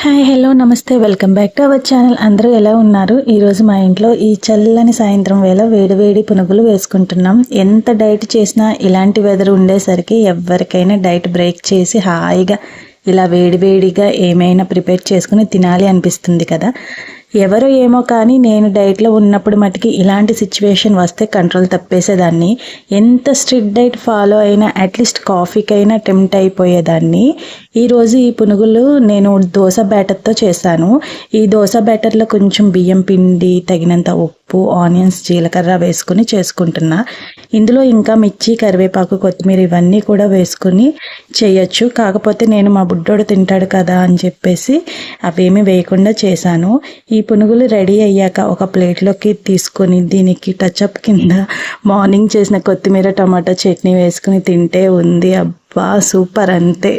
Hi hello నమస్తే welcome back to our channel. అందరూ ఎలా ఉన్నారు? ఈరోజు మా ఇంట్లో ఈ చల్లని సాయంత్రం వేళ వేడి వేడి పునుగులు వేసుకుంటున్నాం. ఎంత డైట్ చేసినా ఇలాంటి వెదర్ ఉండేసరికి ఎవరికైనా డైట్ బ్రేక్ చేసి హాయిగా ఇలా వేడివేడిగా ఏమైనా ప్రిపేర్ చేసుకుని తినాలి అనిపిస్తుంది కదా. ఎవరో ఏమో కానీ నేను డైట్లో ఉన్నప్పుడు మటుకి ఇలాంటి సిచ్యువేషన్ వస్తే కంట్రోల్ తప్పేసేదాన్ని. ఎంత స్ట్రిక్ట్ డైట్ ఫాలో అయినా అట్లీస్ట్ కాఫీకైనా టెంప్ట్ అయిపోయేదాన్ని. ఈరోజు ఈ పునుగులు నేను దోశ బ్యాటర్తో చేశాను. ఈ దోశ బ్యాటర్లో కొంచెం బియ్యం పిండి, తగినంత ఉప్పు, ఆనియన్స్, జీలకర్ర వేసుకుని చేసుకుంటున్నా. ఇందులో ఇంకా మిర్చి, కరివేపాకు, కొత్తిమీర ఇవన్నీ కూడా వేసుకుని చేయొచ్చు. కాకపోతే నేను మా బుడ్డోడు తింటాడు కదా అని చెప్పేసి అవేమీ వేయకుండా చేశాను. ఈ పునుగులు రెడీ అయ్యాక ఒక ప్లేట్లోకి తీసుకొని దీనికి టచ్అప్ కింద మార్నింగ్ చేసిన కొత్తిమీర టమాటా చట్నీ వేసుకుని తింటే ఉంది అబ్బా సూపర్ అంతే.